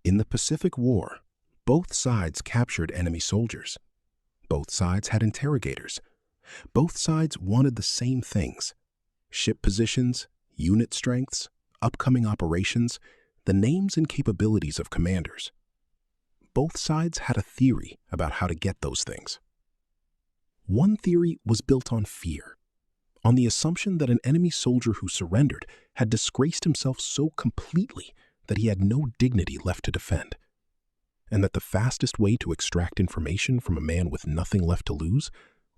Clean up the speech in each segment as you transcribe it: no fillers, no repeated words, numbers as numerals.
In the Pacific War, both sides captured enemy soldiers. Both sides had interrogators. Both sides wanted the same things: ship positions, unit strengths, upcoming operations, the names and capabilities of commanders. Both sides had a theory about how to get those things. One theory was built on fear, on the assumption that an enemy soldier who surrendered had disgraced himself so completely that he had no dignity left to defend, and that the fastest way to extract information from a man with nothing left to lose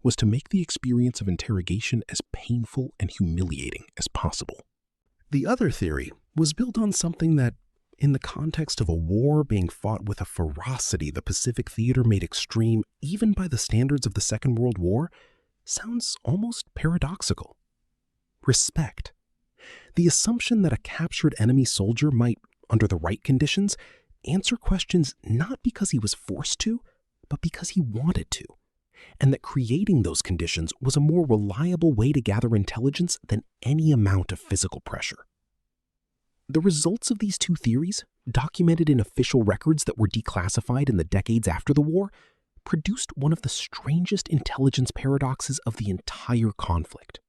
was to make the experience of interrogation as painful and humiliating as possible. The other theory was built on something that, in the context of a war being fought with a ferocity the Pacific theater made extreme even by the standards of the Second World War, sounds almost paradoxical. Respect. The assumption that a captured enemy soldier might, under the right conditions, answer questions not because he was forced to, but because he wanted to, and that creating those conditions was a more reliable way to gather intelligence than any amount of physical pressure. The results of these two theories, documented in official records that were declassified in the decades after the war, produced one of the strangest intelligence paradoxes of the entire conflict.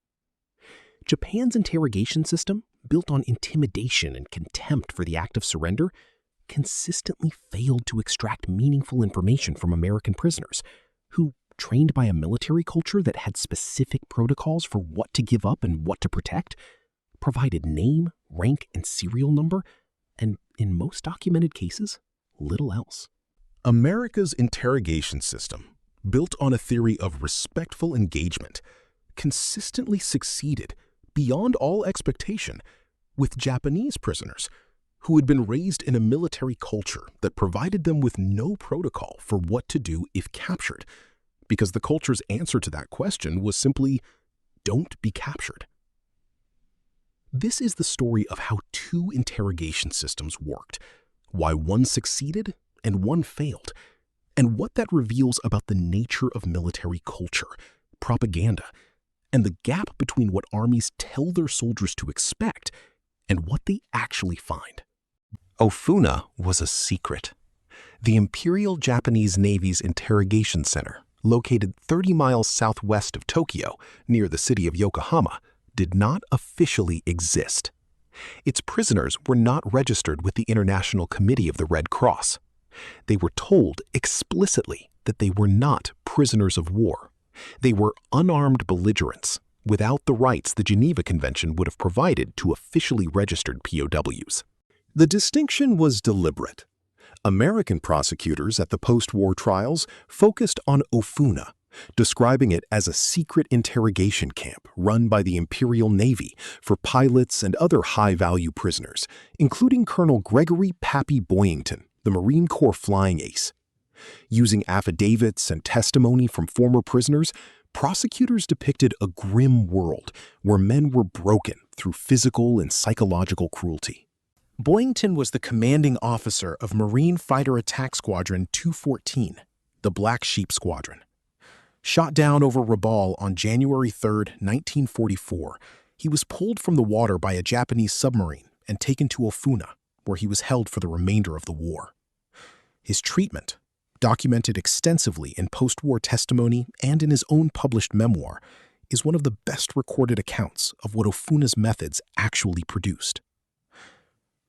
Japan's interrogation system, built on intimidation and contempt for the act of surrender, consistently failed to extract meaningful information from American prisoners, who, trained by a military culture that had specific protocols for what to give up and what to protect, provided name, rank, and serial number, and in most documented cases, little else. America's interrogation system, built on a theory of respectful engagement, consistently succeeded beyond all expectation with Japanese prisoners who had been raised in a military culture that provided them with no protocol for what to do if captured, because the culture's answer to that question was simply, don't be captured. This is the story of how two interrogation systems worked, why one succeeded and one failed, and what that reveals about the nature of military culture, propaganda, and the gap between what armies tell their soldiers to expect and what they actually find. Ofuna was a secret. The Imperial Japanese Navy's interrogation center, located 30 miles southwest of Tokyo, near the city of Yokohama, did not officially exist. Its prisoners were not registered with the International Committee of the Red Cross. They were told explicitly that they were not prisoners of war. They were unarmed belligerents, without the rights the Geneva Convention would have provided to officially registered POWs. The distinction was deliberate. American prosecutors at the post-war trials focused on Ofuna, describing it as a secret interrogation camp run by the Imperial Navy for pilots and other high-value prisoners, including Colonel Gregory Pappy Boyington, the Marine Corps flying ace. Using affidavits and testimony from former prisoners, prosecutors depicted a grim world where men were broken through physical and psychological cruelty. Boyington was the commanding officer of Marine Fighter Attack Squadron 214, the Black Sheep Squadron. Shot down over Rabaul on January 3, 1944, he was pulled from the water by a Japanese submarine and taken to Ofuna, where he was held for the remainder of the war. His treatment, documented extensively in post-war testimony and in his own published memoir, is one of the best recorded accounts of what Ofuna's methods actually produced.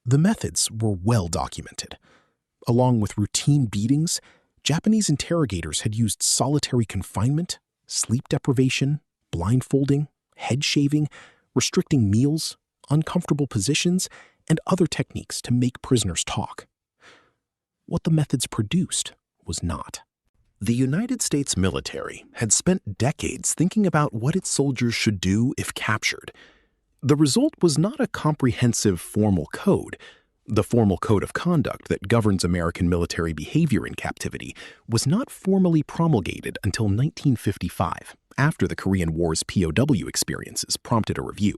The methods were well documented. Along with routine beatings, Japanese interrogators had used solitary confinement, sleep deprivation, blindfolding, head shaving, restricting meals, uncomfortable positions, and other techniques to make prisoners talk. What the methods produced was not. The United States military had spent decades thinking about what its soldiers should do if captured. The result was not a comprehensive formal code. The formal code of conduct that governs American military behavior in captivity was not formally promulgated until 1955, after the Korean War's POW experiences prompted a review.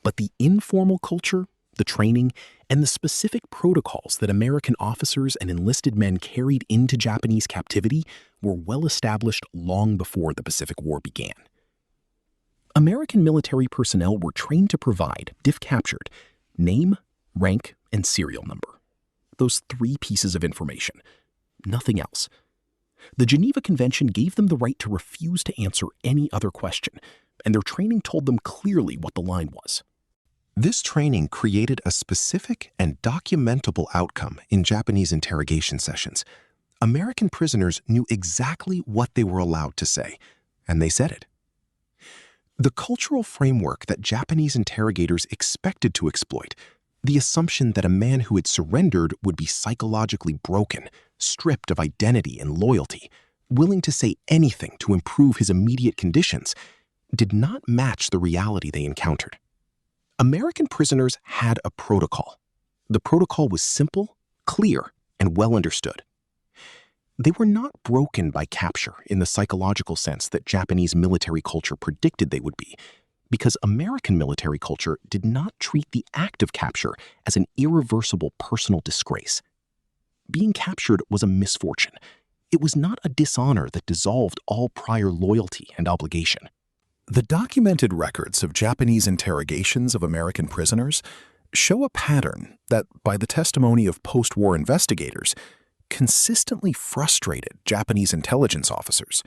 But the informal culture, the training, and the specific protocols that American officers and enlisted men carried into Japanese captivity were well established long before the Pacific War began. American military personnel were trained to provide, if captured, name, rank, and serial number. Those 3 pieces of information. Nothing else. The Geneva Convention gave them the right to refuse to answer any other question, and their training told them clearly what the line was. This training created a specific and documentable outcome in Japanese interrogation sessions. American prisoners knew exactly what they were allowed to say, and they said it. The cultural framework that Japanese interrogators expected to exploit, the assumption that a man who had surrendered would be psychologically broken, stripped of identity and loyalty, willing to say anything to improve his immediate conditions, did not match the reality they encountered. American prisoners had a protocol. The protocol was simple, clear, and well understood. They were not broken by capture in the psychological sense that Japanese military culture predicted they would be, because American military culture did not treat the act of capture as an irreversible personal disgrace. Being captured was a misfortune. It was not a dishonor that dissolved all prior loyalty and obligation. The documented records of Japanese interrogations of American prisoners show a pattern that, by the testimony of post-war investigators, consistently frustrated Japanese intelligence officers.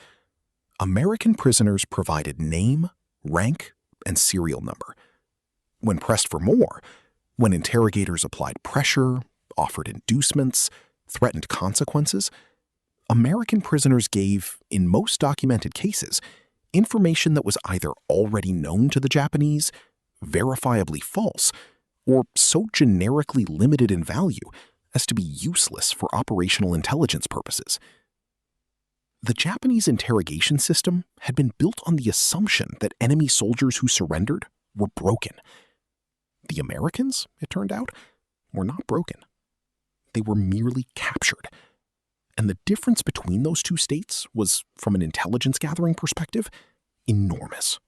American prisoners provided name, rank, and serial number. When pressed for more, when interrogators applied pressure, offered inducements, threatened consequences, American prisoners gave, in most documented cases, information that was either already known to the Japanese, verifiably false, or so generically limited in value as to be useless for operational intelligence purposes. The Japanese interrogation system had been built on the assumption that enemy soldiers who surrendered were broken. The Americans, it turned out, were not broken. They were merely captured. And the difference between those two states was, from an intelligence gathering perspective, enormous.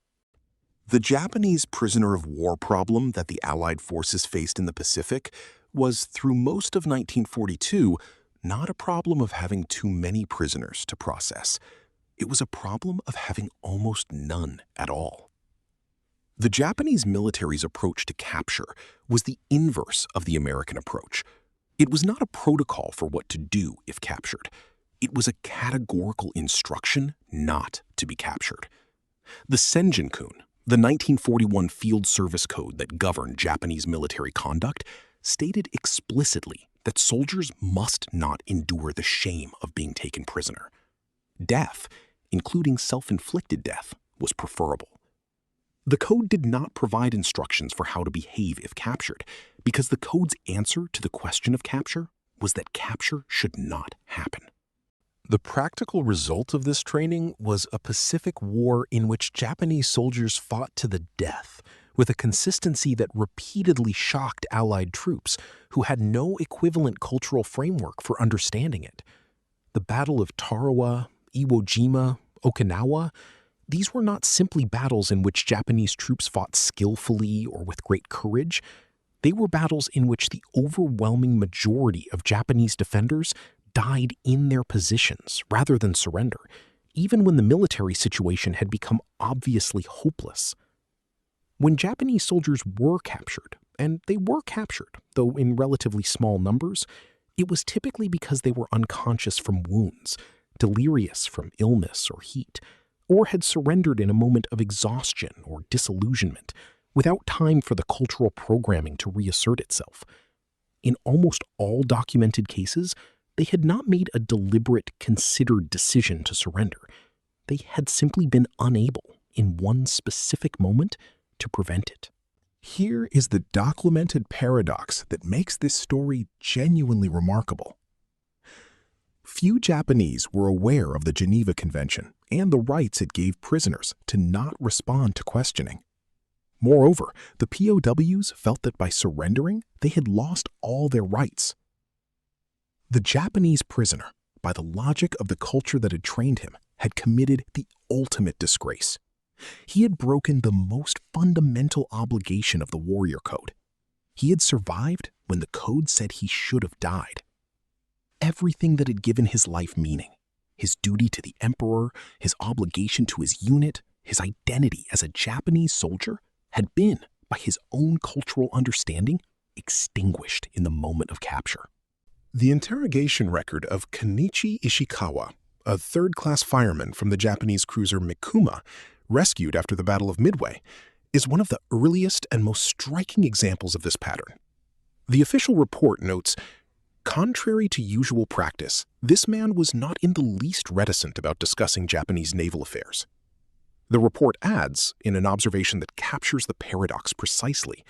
The Japanese prisoner of war problem that the Allied forces faced in the Pacific was, through most of 1942, not a problem of having too many prisoners to process. It was a problem of having almost none at all. The Japanese military's approach to capture was the inverse of the American approach. It was not a protocol for what to do if captured. It was a categorical instruction not to be captured. The Senjinkun, the 1941 Field Service Code that governed Japanese military conduct, stated explicitly that soldiers must not endure the shame of being taken prisoner. Death, including self-inflicted death, was preferable. The code did not provide instructions for how to behave if captured, because the code's answer to the question of capture was that capture should not happen. The practical result of this training was a Pacific War in which Japanese soldiers fought to the death, with a consistency that repeatedly shocked Allied troops who had no equivalent cultural framework for understanding it. The Battle of Tarawa, Iwo Jima, Okinawa, these were not simply battles in which Japanese troops fought skillfully or with great courage. They were battles in which the overwhelming majority of Japanese defenders died in their positions rather than surrender, even when the military situation had become obviously hopeless. When Japanese soldiers were captured, and they were captured, though in relatively small numbers, it was typically because they were unconscious from wounds, delirious from illness or heat, or had surrendered in a moment of exhaustion or disillusionment, without time for the cultural programming to reassert itself. In almost all documented cases, they had not made a deliberate, considered decision to surrender. They had simply been unable, in one specific moment, to prevent it. Here is the documented paradox that makes this story genuinely remarkable. Few Japanese were aware of the Geneva Convention and the rights it gave prisoners to not respond to questioning. Moreover, the POWs felt that by surrendering, they had lost all their rights. The Japanese prisoner, by the logic of the culture that had trained him, had committed the ultimate disgrace. He had broken the most fundamental obligation of the warrior code. He had survived when the code said he should have died. Everything that had given his life meaning, his duty to the emperor, his obligation to his unit, his identity as a Japanese soldier, had been, by his own cultural understanding, extinguished in the moment of capture. The interrogation record of Kenichi Ishikawa, a third-class fireman from the Japanese cruiser Mikuma, rescued after the Battle of Midway, is one of the earliest and most striking examples of this pattern. The official report notes, contrary to usual practice, this man was not in the least reticent about discussing Japanese naval affairs. The report adds, in an observation that captures the paradox precisely,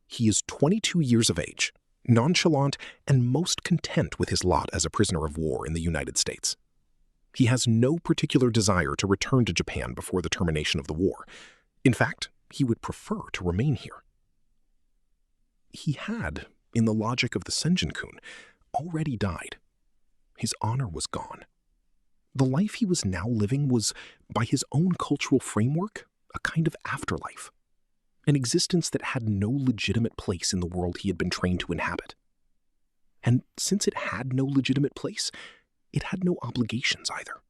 he is 22 years of age, nonchalant, and most content with his lot as a prisoner of war in the United States. He has no particular desire to return to Japan before the termination of the war. In fact, he would prefer to remain here. He had, in the logic of the Senjin-kun, already died. His honor was gone. The life he was now living was, by his own cultural framework, a kind of afterlife, an existence that had no legitimate place in the world he had been trained to inhabit. And since it had no legitimate place, it had no obligations either.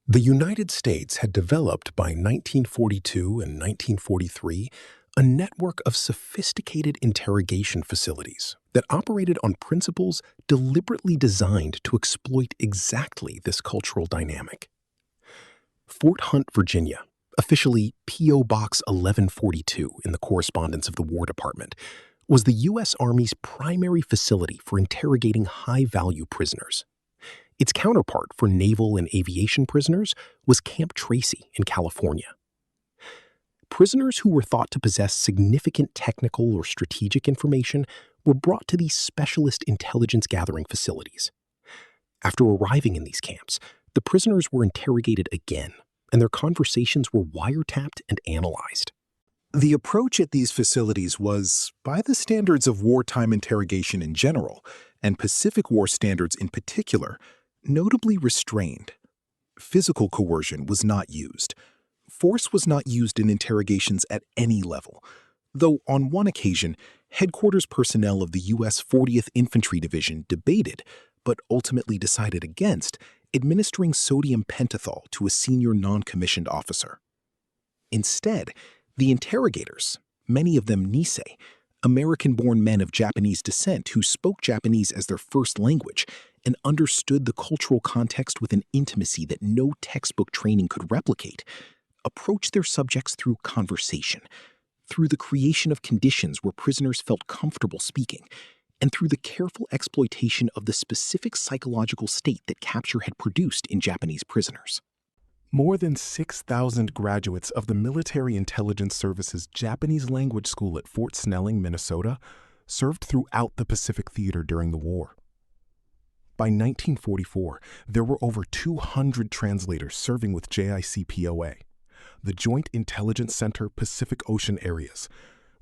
The United States had developed by 1942 and 1943 a network of sophisticated interrogation facilities that operated on principles deliberately designed to exploit exactly this cultural dynamic. Fort Hunt, Virginia, officially P.O. Box 1142 in the correspondence of the War Department, was the U.S. Army's primary facility for interrogating high-value prisoners. Its counterpart for naval and aviation prisoners was Camp Tracy in California. Prisoners who were thought to possess significant technical or strategic information were brought to these specialist intelligence-gathering facilities. After arriving in these camps, the prisoners were interrogated again, and their conversations were wiretapped and analyzed. The approach at these facilities was, by the standards of wartime interrogation in general, and Pacific War standards in particular, notably restrained. Physical coercion was not used. Force was not used in interrogations at any level, though on one occasion, headquarters personnel of the U.S. 40th Infantry Division debated, but ultimately decided against, administering sodium pentothal to a senior non-commissioned officer. Instead, the interrogators, many of them Nisei, American-born men of Japanese descent who spoke Japanese as their first language and understood the cultural context with an intimacy that no textbook training could replicate, approached their subjects through conversation, through the creation of conditions where prisoners felt comfortable speaking, and through the careful exploitation of the specific psychological state that capture had produced in Japanese prisoners. More than 6,000 graduates of the Military Intelligence Service's Japanese language school at Fort Snelling, Minnesota, served throughout the Pacific Theater during the war. By 1944, there were over 200 translators serving with JICPOA, the Joint Intelligence Center Pacific Ocean Areas,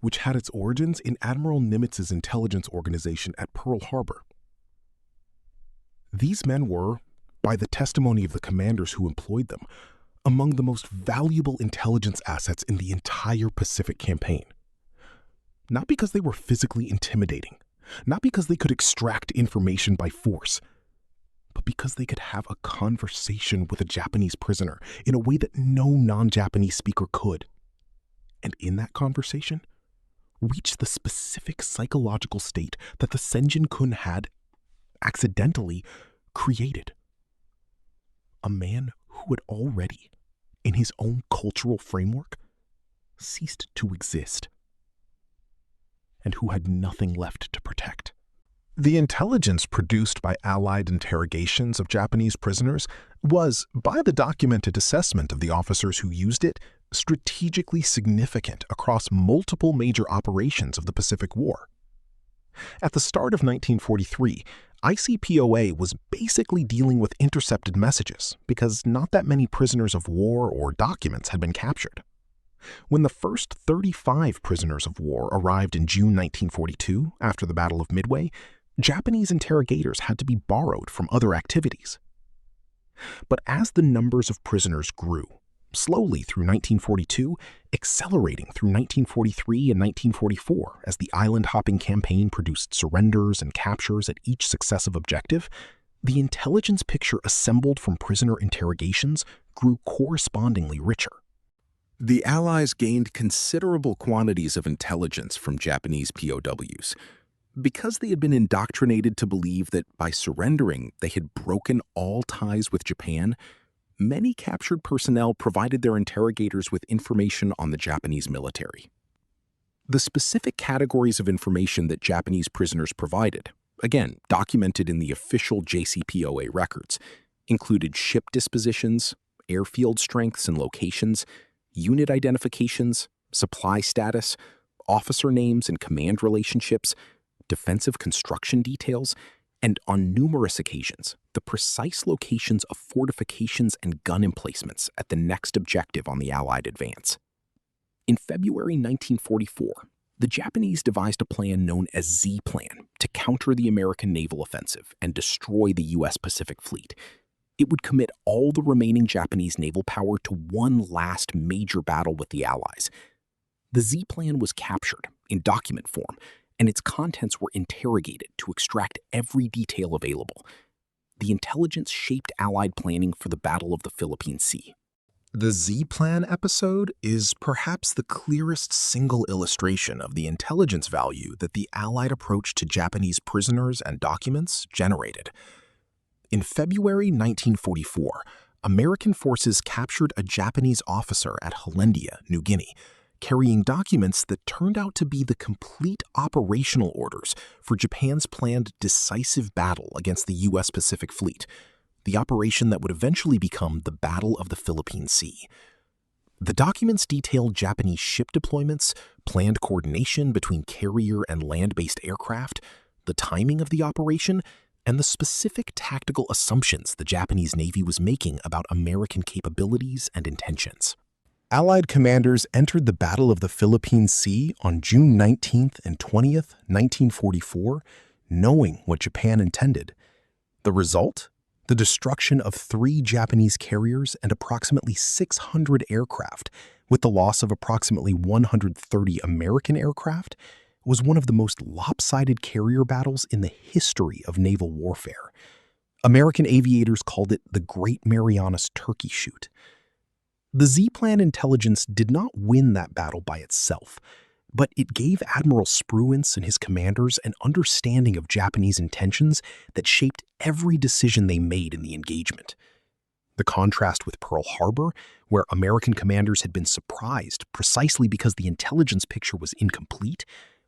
which had its origins in Admiral Nimitz's intelligence organization at Pearl Harbor. These men were, by the testimony of the commanders who employed them, among the most valuable intelligence assets in the entire Pacific campaign. Not because they were physically intimidating, not because they could extract information by force, but because they could have a conversation with a Japanese prisoner in a way that no non-Japanese speaker could. And in that conversation, reach the specific psychological state that the Senjin-kun had accidentally created. A man who had already, in his own cultural framework, ceased to exist, and who had nothing left to protect. The intelligence produced by Allied interrogations of Japanese prisoners was, by the documented assessment of the officers who used it, strategically significant across multiple major operations of the Pacific War. At the start of 1943, ICPOA was basically dealing with intercepted messages because not that many prisoners of war or documents had been captured. When the first 35 prisoners of war arrived in June 1942 after the Battle of Midway, Japanese interrogators had to be borrowed from other activities. But as the numbers of prisoners grew, slowly through 1942, accelerating through 1943 and 1944 as the island-hopping campaign produced surrenders and captures at each successive objective, the intelligence picture assembled from prisoner interrogations grew correspondingly richer. The Allies gained considerable quantities of intelligence from Japanese POWs, Because they had been indoctrinated to believe that by surrendering, they had broken all ties with Japan, many captured personnel provided their interrogators with information on the Japanese military. The specific categories of information that Japanese prisoners provided, again documented in the official JCPOA records, included ship dispositions, airfield strengths and locations, unit identifications, supply status, officer names and command relationships, defensive construction details, and on numerous occasions, the precise locations of fortifications and gun emplacements at the next objective on the Allied advance. In February 1944, the Japanese devised a plan known as Z Plan to counter the American naval offensive and destroy the U.S. Pacific Fleet. It would commit all the remaining Japanese naval power to one last major battle with the Allies. The Z Plan was captured in document form, and its contents were interrogated to extract every detail available. The intelligence shaped Allied planning for the Battle of the Philippine Sea. The Z-Plan episode is perhaps the clearest single illustration of the intelligence value that the Allied approach to Japanese prisoners and documents generated. In February 1944, American forces captured a Japanese officer at Hollandia, New Guinea, carrying documents that turned out to be the complete operational orders for Japan's planned decisive battle against the U.S. Pacific Fleet, the operation that would eventually become the Battle of the Philippine Sea. The documents detailed Japanese ship deployments, planned coordination between carrier and land-based aircraft, the timing of the operation, and the specific tactical assumptions the Japanese Navy was making about American capabilities and intentions. Allied commanders entered the Battle of the Philippine Sea on June 19th and 20th, 1944, knowing what Japan intended. The result? The destruction of 3 Japanese carriers and approximately 600 aircraft, with the loss of approximately 130 American aircraft, was one of the most lopsided carrier battles in the history of naval warfare. American aviators called it the Great Marianas Turkey Shoot. The Z-Plan intelligence did not win that battle by itself, but it gave Admiral Spruance and his commanders an understanding of Japanese intentions that shaped every decision they made in the engagement. The contrast with Pearl Harbor, where American commanders had been surprised precisely because the intelligence picture was incomplete,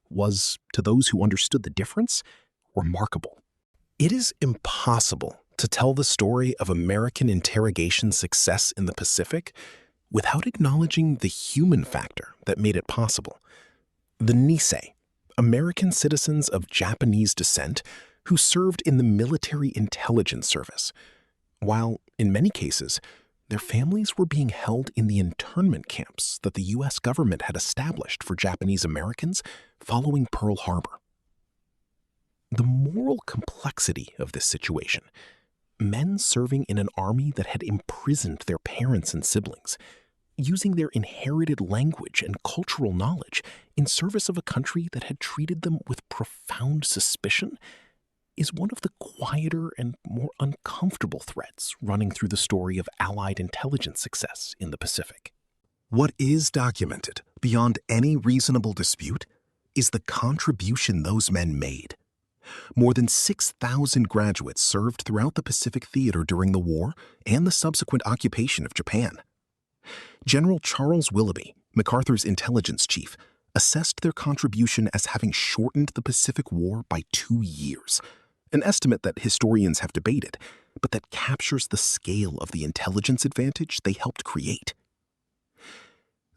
was, to those who understood the difference, remarkable. It is impossible to tell the story of American interrogation success in the Pacific without acknowledging the human factor that made it possible. The Nisei, American citizens of Japanese descent who served in the military intelligence service, while, in many cases, their families were being held in the internment camps that the U.S. government had established for Japanese Americans following Pearl Harbor. The moral complexity of this situation, men serving in an army that had imprisoned their parents and siblings, using their inherited language and cultural knowledge in service of a country that had treated them with profound suspicion, is one of the quieter and more uncomfortable threads running through the story of Allied intelligence success in the Pacific. What is documented, beyond any reasonable dispute, is the contribution those men made. More than 6,000 graduates served throughout the Pacific Theater during the war and the subsequent occupation of Japan. General Charles Willoughby, MacArthur's intelligence chief, assessed their contribution as having shortened the Pacific War by 2 years, an estimate that historians have debated, but that captures the scale of the intelligence advantage they helped create.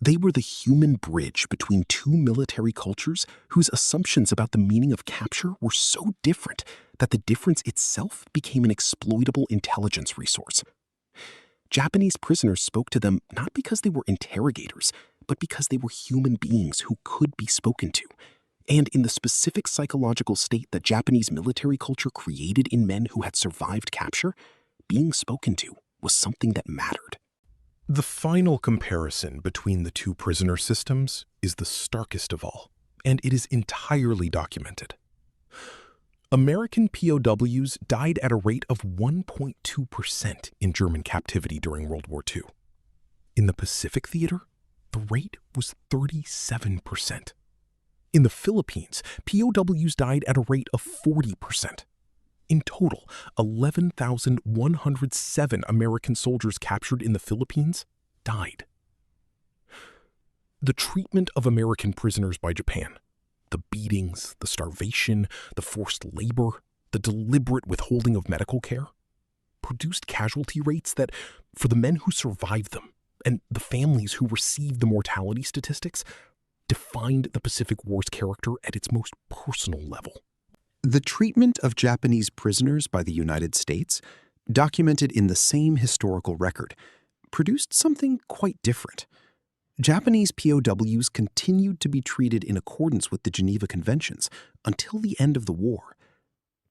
They were the human bridge between 2 military cultures whose assumptions about the meaning of capture were so different that the difference itself became an exploitable intelligence resource. Japanese prisoners spoke to them not because they were interrogators, but because they were human beings who could be spoken to. And in the specific psychological state that Japanese military culture created in men who had survived capture, being spoken to was something that mattered. The final comparison between the 2 prisoner systems is the starkest of all, and it is entirely documented. American POWs died at a rate of 1.2% in German captivity during World War II. In the Pacific Theater, the rate was 37%. In the Philippines, POWs died at a rate of 40%. In total, 11,107 American soldiers captured in the Philippines died. The treatment of American prisoners by Japan, the beatings, the starvation, the forced labor, the deliberate withholding of medical care, produced casualty rates that, for the men who survived them and the families who received the mortality statistics, defined the Pacific War's character at its most personal level. The treatment of Japanese prisoners by the United States, documented in the same historical record, produced something quite different. Japanese POWs continued to be treated in accordance with the Geneva Conventions until the end of the war.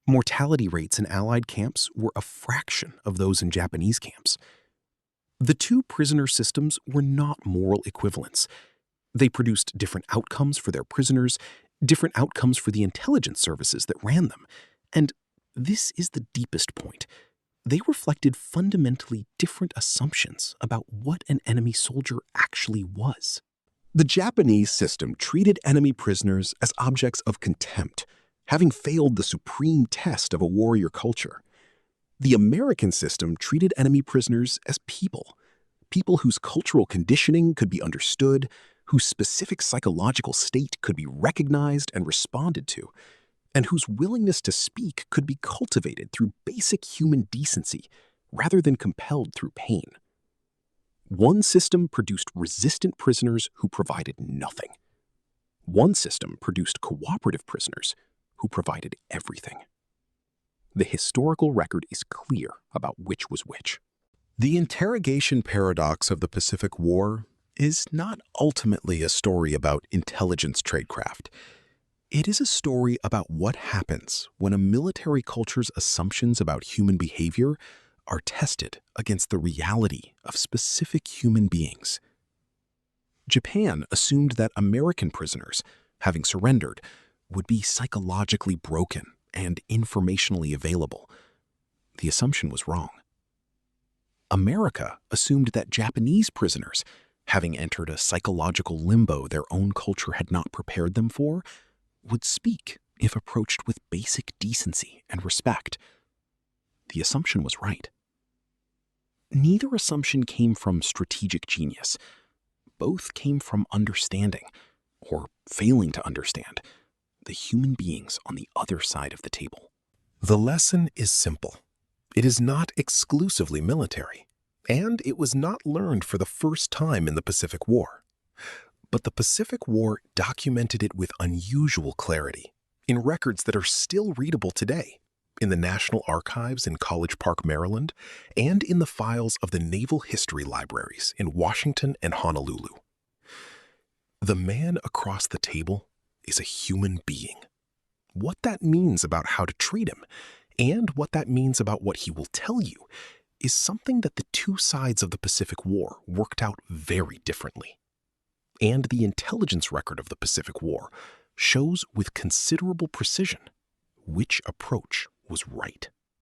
Mortality rates in Allied camps were a fraction of those in Japanese camps. The two prisoner systems were not moral equivalents. They produced different outcomes for their prisoners, different outcomes for the intelligence services that ran them. And this is the deepest point. They reflected fundamentally different assumptions about what an enemy soldier actually was. The Japanese system treated enemy prisoners as objects of contempt, having failed the supreme test of a warrior culture. The American system treated enemy prisoners as people whose cultural conditioning could be understood, whose specific psychological state could be recognized and responded to, and whose willingness to speak could be cultivated through basic human decency rather than compelled through pain. One system produced resistant prisoners who provided nothing. One system produced cooperative prisoners who provided everything. The historical record is clear about which was which. The interrogation paradox of the Pacific War is not ultimately a story about intelligence tradecraft. It is a story about what happens when a military culture's assumptions about human behavior are tested against the reality of specific human beings. Japan assumed that American prisoners, having surrendered, would be psychologically broken and informationally available. The assumption was wrong. America assumed that Japanese prisoners, having entered a psychological limbo their own culture had not prepared them for, would speak if approached with basic decency and respect. The assumption was right. Neither assumption came from strategic genius. Both came from understanding, or failing to understand, the human beings on the other side of the table. The lesson is simple. It is not exclusively military, and it was not learned for the first time in the Pacific War. But the Pacific War documented it with unusual clarity in records that are still readable today, in the National Archives in College Park, Maryland, and in the files of the Naval History Libraries in Washington and Honolulu. The man across the table is a human being. What that means about how to treat him, and what that means about what he will tell you, is something that the two sides of the Pacific War worked out very differently. And the intelligence record of the Pacific War shows with considerable precision which approach was right.